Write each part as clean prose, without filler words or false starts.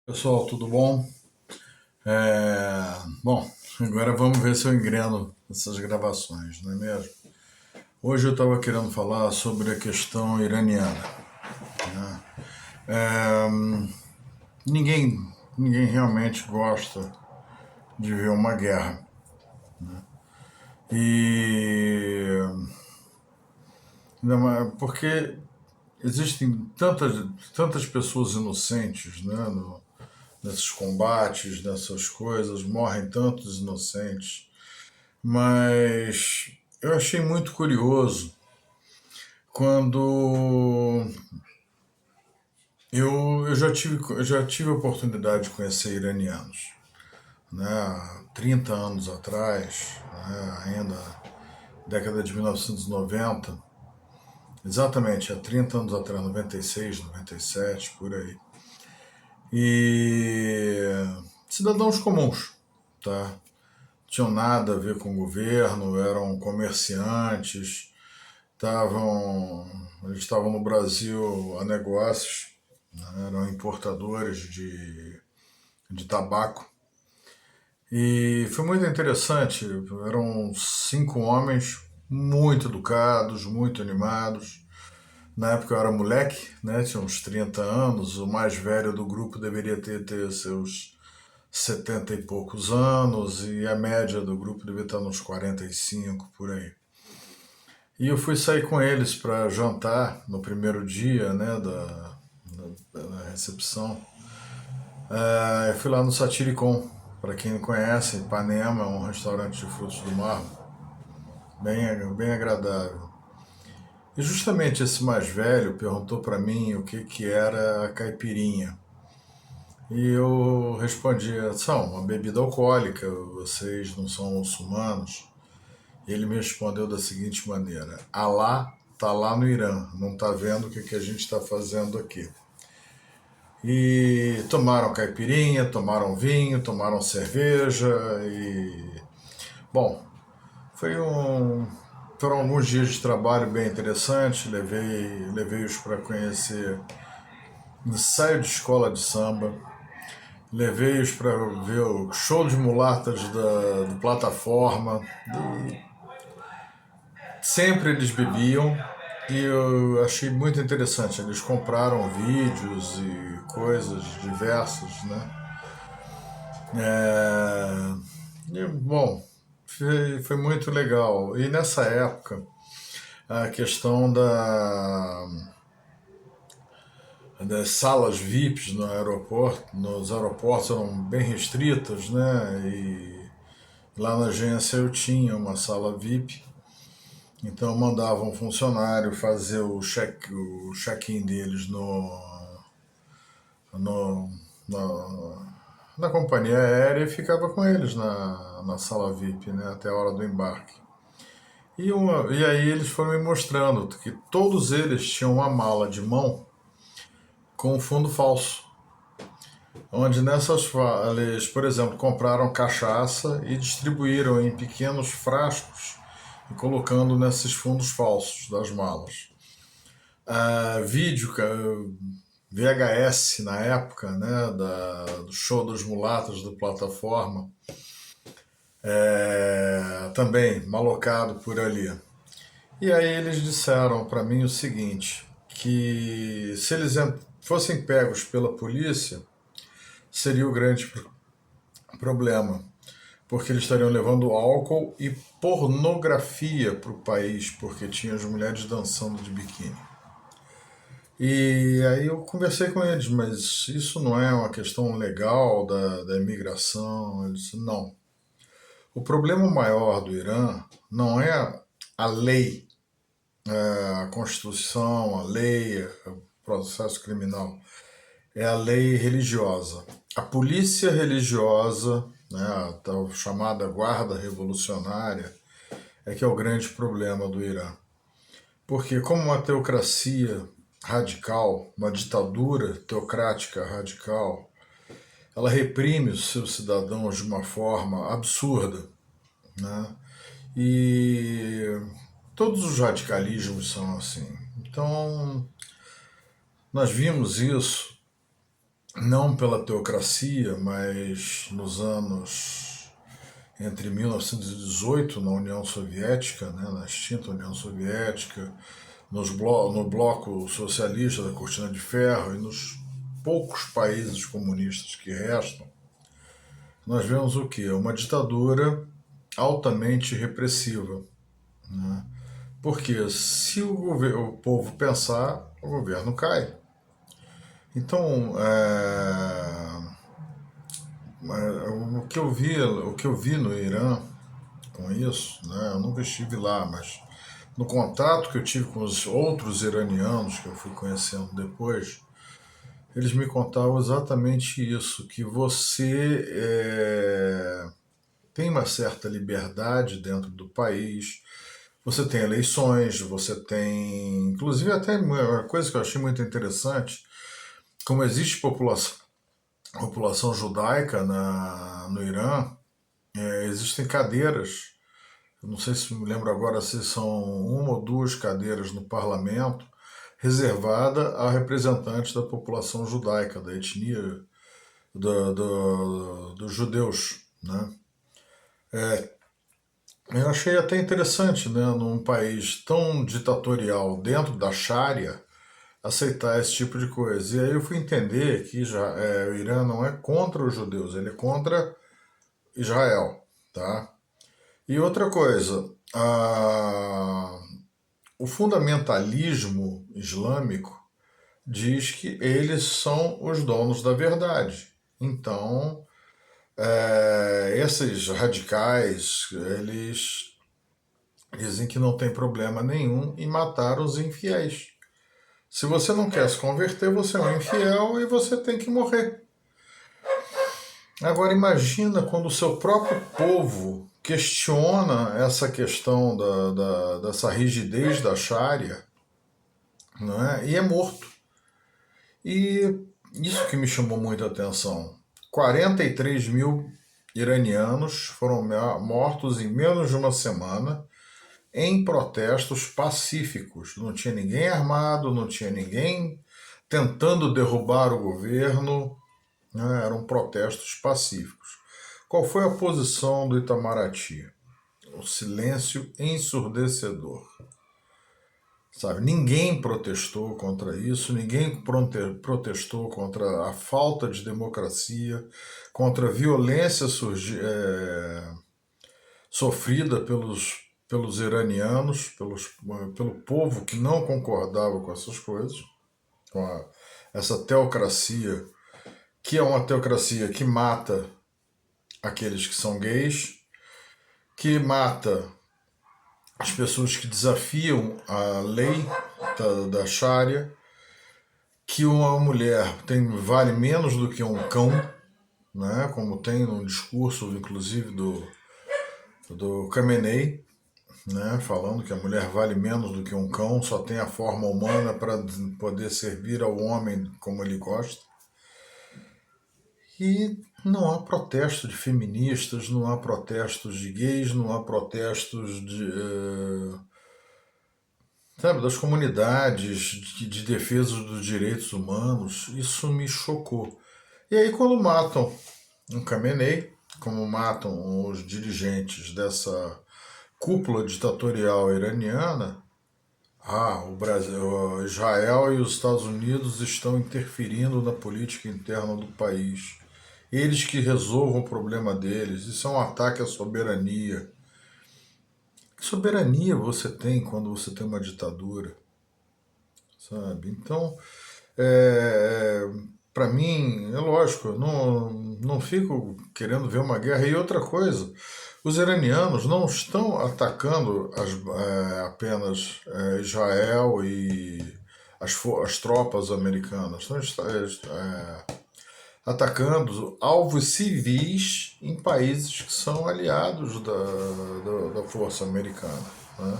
Pessoal, tudo bom? Bom, agora vamos ver se eu engreno essas gravações, não é mesmo? Hoje eu estava querendo falar sobre a questão iraniana. É, ninguém, ninguém realmente gosta de ver uma guerra. E porque existem tantas pessoas inocentes, né, nesses combates, nessas coisas, morrem tantos inocentes. Mas eu achei muito curioso quando eu já tive a oportunidade de conhecer iranianos, né, há 30 anos atrás, né, ainda década de 1990, exatamente há 30 anos atrás, 96, 97, por aí. E cidadãos comuns, tá? Tinham nada a ver com o governo, eram comerciantes, eles estavam no Brasil a negócios, né, eram importadores de tabaco. E foi muito interessante, eram 5 homens muito educados, muito animados. Na época eu era moleque, né, tinha uns 30 anos, o mais velho do grupo deveria ter seus 70 e poucos anos, e a média do grupo devia estar nos 45 por aí. E eu fui sair com eles para jantar no primeiro dia, né, da recepção. Eu fui lá no Satiricon, para quem não conhece, Ipanema é um restaurante de frutos do mar, bem agradável. E justamente esse mais velho perguntou para mim o que era a caipirinha. E eu respondi, são uma bebida alcoólica, vocês não são muçulmanos. E ele me respondeu da seguinte maneira: Alá tá lá no Irã, não tá vendo o que a gente está fazendo aqui. E tomaram caipirinha, tomaram vinho, tomaram cerveja e bom, foi um foram alguns dias de trabalho bem interessantes. Levei-os para conhecer ensaio de escola de samba, levei-os para ver o show de mulatas do plataforma. Sempre eles bebiam e eu achei muito interessante. Eles compraram vídeos e coisas diversas, né? É, bom, foi muito legal. E nessa época, a questão das salas VIPs no aeroporto, nos aeroportos eram bem restritas, né? E lá na agência eu tinha uma sala VIP. Então mandava um funcionário fazer o check-in deles no, na, na companhia aérea e ficava com eles na sala VIP, né, até a hora do embarque. E aí eles foram me mostrando que todos eles tinham uma mala de mão com fundo falso. Onde eles, por exemplo, compraram cachaça e distribuíram em pequenos frascos e colocando nesses fundos falsos das malas. Vídeo, VHS na época, né, do show dos mulatos do plataforma, também malocado por ali. E aí eles disseram para mim o seguinte, que se eles fossem pegos pela polícia, seria o grande problema, porque eles estariam levando álcool e pornografia para o país, porque tinha as mulheres dançando de biquíni. E aí eu conversei com eles, mas isso não é uma questão legal da imigração? Eles disse, não. O problema maior do Irã não é a lei, a Constituição, a lei, o processo criminal. É a lei religiosa. A polícia religiosa, né, a tal chamada Guarda Revolucionária, é que é o grande problema do Irã. Porque como uma teocracia radical, uma ditadura teocrática radical, ela reprime os seus cidadãos de uma forma absurda, né? E todos os radicalismos são assim. Então, nós vimos isso não pela teocracia, mas nos anos entre 1918 na União Soviética, né, na extinta União Soviética, no bloco socialista da Cortina de Ferro e nos poucos países comunistas que restam, nós vemos o que? Uma ditadura altamente repressiva. Né? Porque se o povo pensar, o governo cai. Então, o que eu vi no Irã com isso, né, eu nunca estive lá, mas no contato que eu tive com os outros iranianos que eu fui conhecendo depois, eles me contavam exatamente isso, que você tem uma certa liberdade dentro do país, você tem eleições, você tem. Inclusive, até uma coisa que eu achei muito interessante, como existe população judaica no Irã, existem cadeiras, eu não sei se me lembro agora se são uma ou duas cadeiras no parlamento, reservada a representantes da população judaica, da etnia dos judeus. Né? Eu achei até interessante, né, num país tão ditatorial dentro da Sharia, aceitar esse tipo de coisa. E aí eu fui entender que o Irã não é contra os judeus, ele é contra Israel, tá? E outra coisa, o fundamentalismo islâmico diz que eles são os donos da verdade. Então, esses radicais, eles dizem que não tem problema nenhum em matar os infiéis. Se você não quer se converter, você é um infiel e você tem que morrer. Agora imagina quando o seu próprio povo questiona essa questão dessa rigidez da Sharia, não é? E é morto. E isso que me chamou muita atenção. 43 mil iranianos foram mortos em menos de uma semana em protestos pacíficos. Não tinha ninguém armado, não tinha ninguém tentando derrubar o governo, né? Eram protestos pacíficos. Qual foi a posição do Itamaraty? O silêncio ensurdecedor. Sabe, ninguém protestou contra isso, ninguém protestou contra a falta de democracia, contra a violência sofrida pelos iranianos, pelo povo que não concordava com essas coisas, essa teocracia, que é uma teocracia que mata aqueles que são gays, que mata as pessoas que desafiam a lei da Sharia, que uma mulher vale menos do que um cão, né? Como tem no discurso, inclusive, do Khamenei, né? Falando que a mulher vale menos do que um cão, só tem a forma humana para poder servir ao homem como ele gosta. E não há protesto de feministas, não há protestos de gays, não há protestos sabe, das comunidades de defesa dos direitos humanos. Isso me chocou. E aí quando matam um Khamenei, como matam os dirigentes dessa cúpula ditatorial iraniana, o Brasil, Israel e os Estados Unidos estão interferindo na política interna do país. Eles que resolvam o problema deles. Isso é um ataque à soberania. Que soberania você tem quando você tem uma ditadura? Sabe? Então, é, para mim, é lógico, eu não fico querendo ver uma guerra. E outra coisa, os iranianos não estão atacando apenas Israel e as tropas americanas, estão atacando alvos civis em países que são aliados da força americana. Né?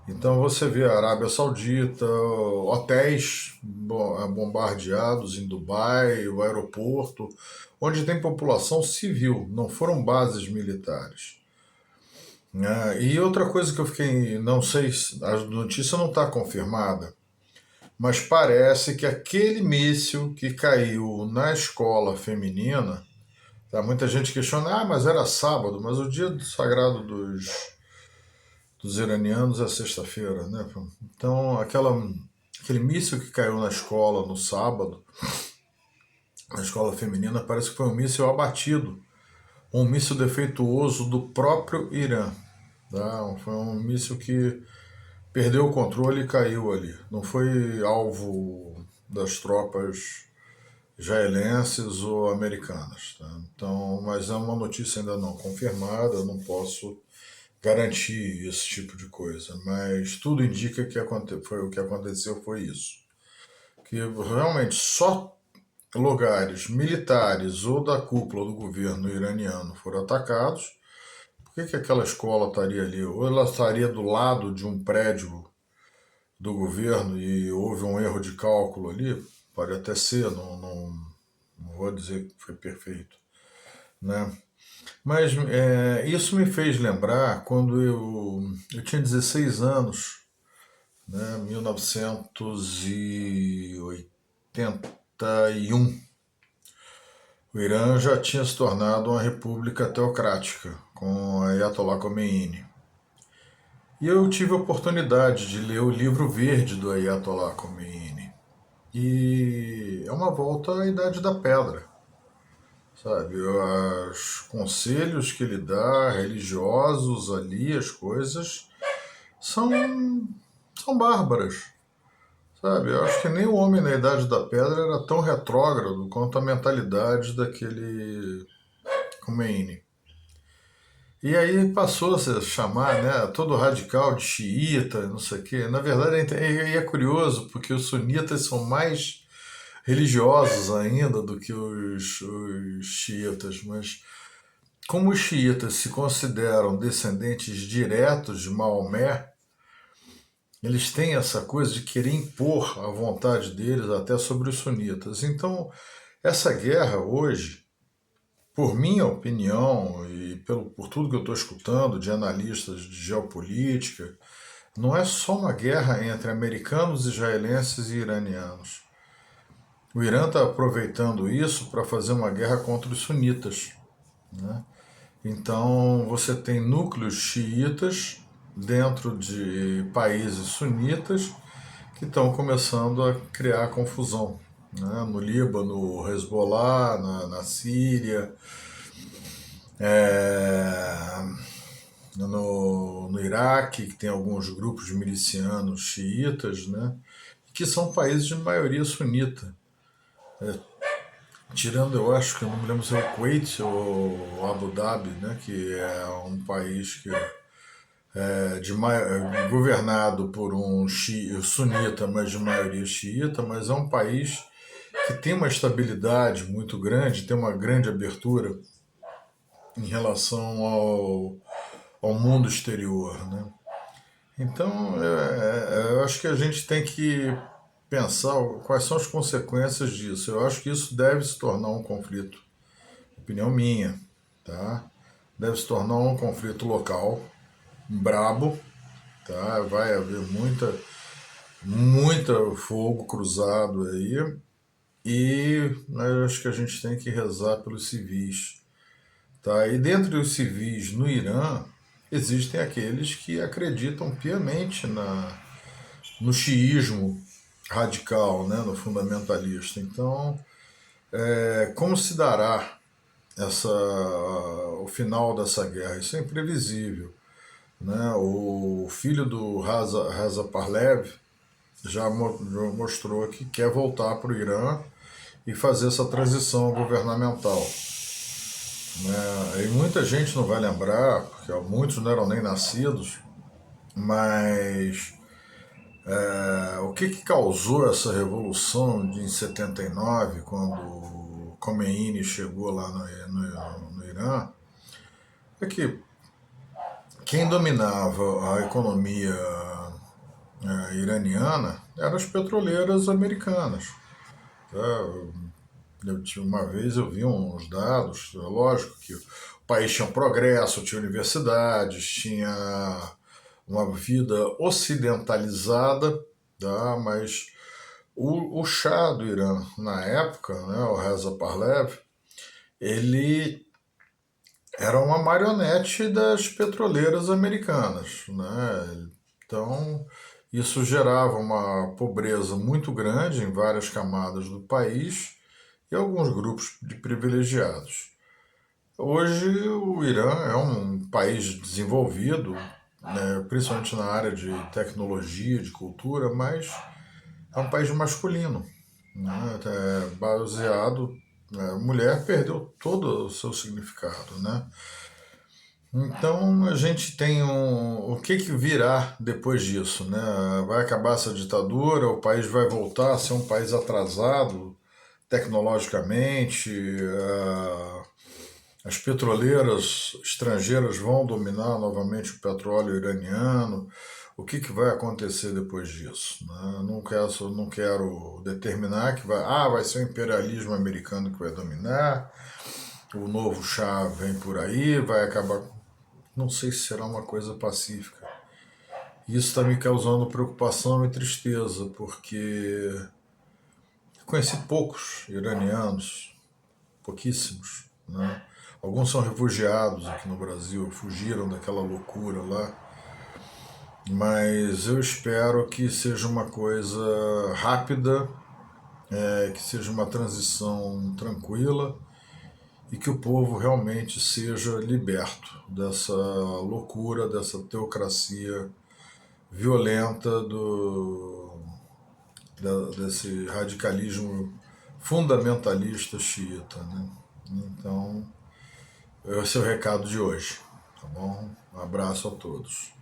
Então você vê a Arábia Saudita, hotéis bombardeados em Dubai, o aeroporto, onde tem população civil, não foram bases militares. E outra coisa que eu fiquei, não sei, a notícia não está confirmada, mas parece que aquele míssil que caiu na escola feminina, tá, muita gente questiona, mas era sábado, mas o dia do sagrado dos iranianos é sexta-feira, né? Então, aquele míssil que caiu na escola no sábado, na escola feminina, parece que foi um míssil abatido, um míssil defeituoso do próprio Irã. Tá? Foi um míssil que perdeu o controle e caiu ali. Não foi alvo das tropas israelenses ou americanas. Tá? Então, mas é uma notícia ainda não confirmada, eu não posso garantir esse tipo de coisa, mas tudo indica que foi o que aconteceu foi isso. Que realmente só lugares militares ou da cúpula do governo iraniano foram atacados. Por que aquela escola estaria ali? Ou ela estaria do lado de um prédio do governo e houve um erro de cálculo ali? Pode até ser, não vou dizer que foi perfeito, né? Mas isso me fez lembrar quando eu tinha 16 anos, né, 1981. O Irã já tinha se tornado uma república teocrática, com Ayatollah Khomeini. E eu tive a oportunidade de ler o livro verde do Ayatollah Khomeini. E é uma volta à Idade da Pedra, sabe? Os conselhos que ele dá, religiosos ali, as coisas, são, são bárbaras, sabe? Eu acho que nem o homem na Idade da Pedra era tão retrógrado quanto a mentalidade daquele Khomeini. E aí passou a se chamar, né, todo radical de xiita, não sei o quê. Na verdade é curioso, porque os sunitas são mais religiosos ainda do que os xiitas, mas como os xiitas se consideram descendentes diretos de Maomé, eles têm essa coisa de querer impor a vontade deles até sobre os sunitas. Então, essa guerra hoje, por minha opinião e por tudo que eu estou escutando de analistas de geopolítica, não é só uma guerra entre americanos, israelenses e iranianos. O Irã está aproveitando isso para fazer uma guerra contra os sunitas, né? Então você tem núcleos xiitas dentro de países sunitas que estão começando a criar confusão, né? No Líbano, Hezbollah, na Síria, é, no Iraque, que tem alguns grupos milicianos xiitas, né? Que são países de maioria sunita. Tirando, eu acho que eu não me lembro se é o Kuwait ou Abu Dhabi, né? Que é um país que governado por um sunita, mas de maioria xiita, mas é um país que tem uma estabilidade muito grande, tem uma grande abertura em relação ao mundo exterior, né? Então, eu acho que a gente tem que pensar quais são as consequências disso. Eu acho que isso deve se tornar um conflito, opinião minha, tá? Deve se tornar um conflito local, brabo, tá? Vai haver muita fogo cruzado aí e eu acho que a gente tem que rezar pelos civis, tá? E dentre os civis no Irã existem aqueles que acreditam piamente no xiismo radical, né, no fundamentalista. Então, como se dará o final dessa guerra? Isso é imprevisível, né? O filho do Reza Parlev já mostrou que quer voltar para o Irã e fazer essa transição governamental, né? E muita gente não vai lembrar, porque muitos não eram nem nascidos, mas o que causou essa revolução em 79, quando Khomeini chegou lá no Irã, é que quem dominava a economia iraniana eram as petroleiras americanas. Tá? Uma vez eu vi uns dados, lógico que o país tinha um progresso, tinha universidades, tinha uma vida ocidentalizada, tá? Mas O Shah do Irã, na época, né, o Reza Pahlavi, ele era uma marionete das petroleiras americanas, né? Então, isso gerava uma pobreza muito grande em várias camadas do país e alguns grupos de privilegiados. Hoje, o Irã é um país desenvolvido, né, principalmente na área de tecnologia, de cultura, mas é um país masculino, né, baseado. A mulher perdeu todo o seu significado, né? Então a gente tem o que que virá depois disso, né? Vai acabar essa ditadura, o país vai voltar a ser um país atrasado tecnologicamente, as petroleiras estrangeiras vão dominar novamente o petróleo iraniano. O que que vai acontecer depois disso, né? Não quero determinar que vai ser o imperialismo americano que vai dominar, o novo Shah vem por aí, vai acabar. Não sei se será uma coisa pacífica. Isso está me causando preocupação e tristeza, porque conheci poucos iranianos, pouquíssimos, né? Alguns são refugiados aqui no Brasil, fugiram daquela loucura lá, mas eu espero que seja uma coisa rápida, que seja uma transição tranquila e que o povo realmente seja liberto dessa loucura, dessa teocracia violenta desse radicalismo fundamentalista xiita, né? Então, esse é o recado de hoje, tá bom? Um abraço a todos.